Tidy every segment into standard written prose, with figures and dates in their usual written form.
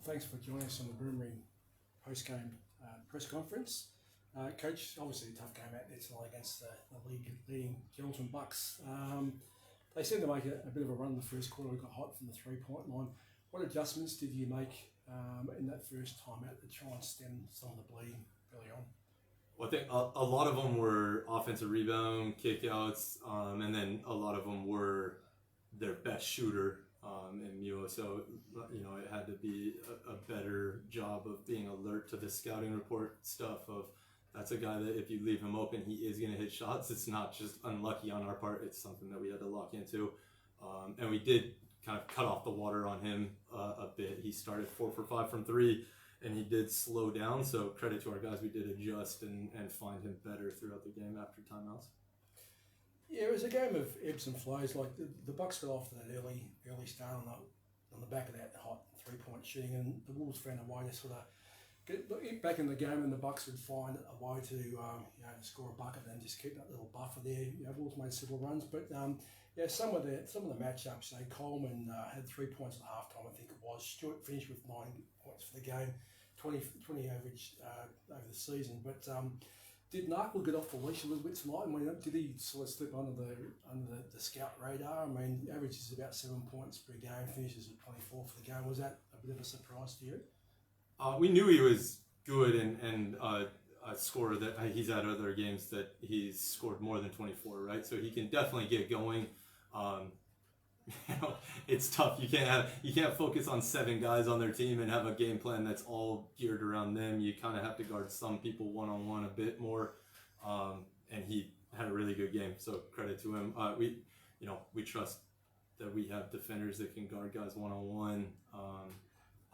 Thanks for joining us on the Boomering post-game press conference. Coach, obviously a tough game out there tonight against the league-leading Geraldton Bucks. They seemed to make a bit of a run in the first quarter. We got hot from the three-point line. What adjustments did you make in that first time out to try and stem some of the bleeding early on? Well, I think a lot of them were offensive rebound, kickouts, and then a lot of them were their best shooter in Mule. So, it had to be a better job of being alert to the scouting report stuff of that's a guy that if you leave him open, he is going to hit shots. It's not just unlucky on our part. It's something that we had to lock into. And we did kind of cut off the water on him a bit. He started 4 for 5 from 3. And he did slow down, so credit to our guys. We did adjust and find him better throughout the game after timeouts. Yeah, it was a game of ebbs and flows. Like the Bucks got off to that early start on the back of that hot three-point shooting, and the Wolves found a way to sort of get back in the game, and the Bucks would find a way to to score a bucket and just keep that little buffer there. Wolves made several runs, but some of the matchups. Coleman had 3 points at halftime, I think it was. Stewart finished with 9 points for the game. 20 average over the season, but did Narkle get off the leash a little bit tonight? And did he sort of slip under the scout radar? I mean, averages about 7 points per game, finishes at 24 for the game. Was that a bit of a surprise to you? We knew he was good and a scorer that he's had other games that he's scored more than 24, right? So he can definitely get going. It's tough. You can't focus on 7 guys on their team and have a game plan that's all geared around them. You kind of have to guard some people one-on-one a bit more. And he had a really good game, so credit to him. We trust that we have defenders that can guard guys one-on-one.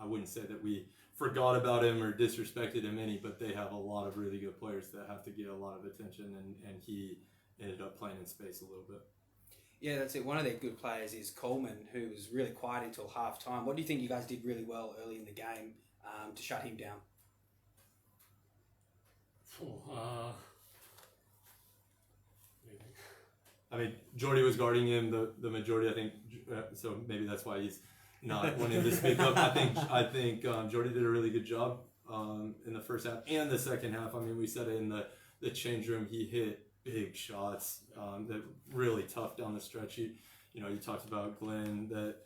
I wouldn't say that we forgot about him or disrespected him any, but they have a lot of really good players that have to get a lot of attention, and he ended up playing in space a little bit. Yeah, that's it. One of their good players is Coleman, who was really quiet until half-time. What do you think you guys did really well early in the game to shut him down? I mean, Jordy was guarding him the majority, I think, so maybe that's why he's not wanting to speak up. I think Jordy did a really good job in the first half and the second half. I mean, we said it in the change room. He hit big shots that really tough down the stretch. You talked about Glenn that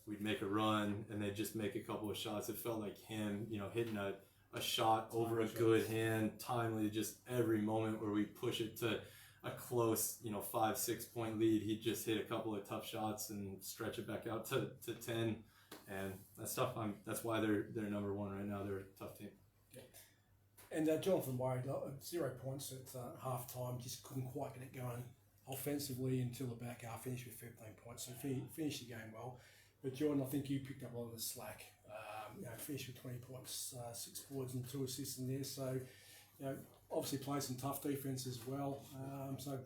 we'd make a run and they'd just make a couple of shots. It felt like him, hitting a shot over a good hand, timely, just every moment where we push it to a close 5-6 point lead, he'd just hit a couple of tough shots and stretch it back out to 10, and that's tough. That's why they're number 1 right now. They're a tough team. And Jonathan Wade, 0 points at half-time, just couldn't quite get it going offensively until the back half, finished with 15 points, so finished the game well. But Jordan, I think you picked up a lot of the slack. Finished with 20 points, 6 boards and 2 assists in there, so obviously played some tough defence as well. So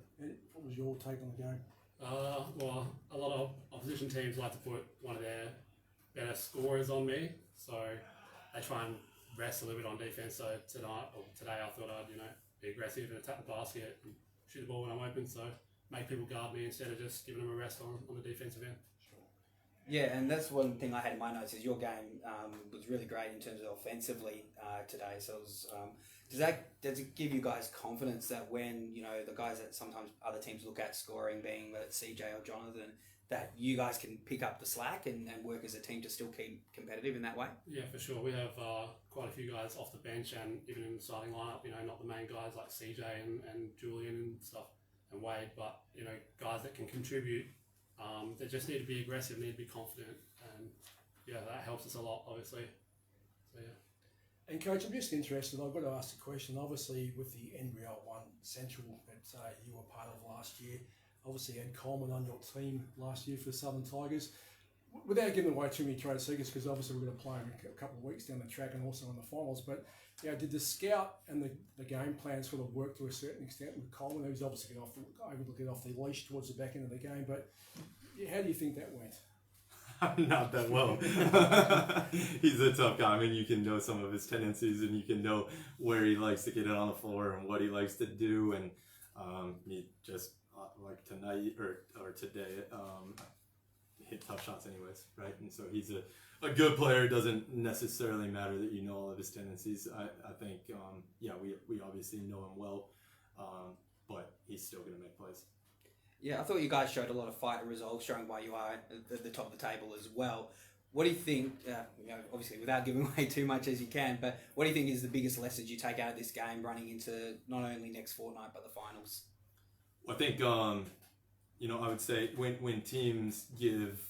what was your take on the game? Well, a lot of opposition teams like to put one of their better scorers on me, so they try and rest a little bit on defense. So today I thought I'd be aggressive and attack the basket and shoot the ball when I'm open, so make people guard me instead of just giving them a rest on the defensive end. Yeah, and that's one thing I had in my notes is your game was really great in terms of offensively today. So it was, does it give you guys confidence that when the guys that sometimes other teams look at scoring, being whether it's CJ or Jonathan, that you guys can pick up the slack and work as a team to still keep competitive in that way? Yeah, for sure. We have quite a few guys off the bench and even in the starting lineup, not the main guys like CJ and Julian and stuff and Wade, but, guys that can contribute. They just need to be aggressive, need to be confident, and that helps us a lot, obviously. So And Coach, I'm just interested. I've got to ask the question. Obviously, with the NBL1 Central that you were part of last year, obviously you had Coleman on your team last year for the Southern Tigers. Without giving away too many trade secrets, because obviously we're going to play in a couple of weeks down the track and also in the finals. But did the scout and the game plan sort of work to a certain extent with Coleman? He was obviously able to get off the leash towards the back end of the game. But how do you think that went? Not that well. He's a tough guy. I mean, you can know some of his tendencies and you can know where he likes to get it on the floor and what he likes to do. And he just, like tonight or today, hit tough shots anyways, right? And so he's a good player doesn't necessarily matter that you know all of his tendencies. I think, we obviously know him well, but he's still going to make plays. Yeah, I thought you guys showed a lot of fight and resolve, showing why you are at the top of the table as well. What do you think, obviously without giving away too much as you can, but what do you think is the biggest lessons you take out of this game running into not only next fortnight but the finals? I think, I would say when teams give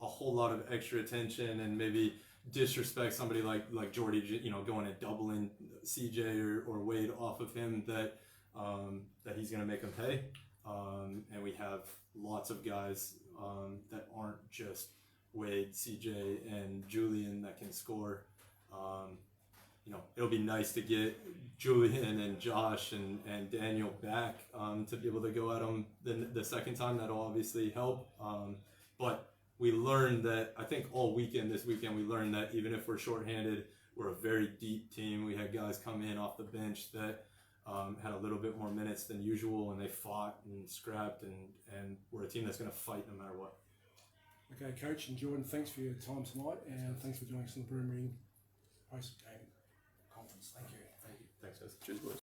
a whole lot of extra attention and maybe disrespect somebody like Jordy, going and doubling CJ or Wade off of him, that he's going to make them pay. And we have lots of guys that aren't just Wade, CJ, and Julian that can score. It'll be nice to get Julian and Josh and Daniel back to be able to go at them the second time. That'll obviously help. But we learned that, I think this weekend, we learned that even if we're shorthanded, we're a very deep team. We had guys come in off the bench that had a little bit more minutes than usual, and they fought and scrapped, and we're a team that's going to fight no matter what. Okay, Coach and Jordan, thanks for your time tonight, and thanks for joining us in the Boomering post-game conference. Thank you. Thanks, guys. Cheers, boys.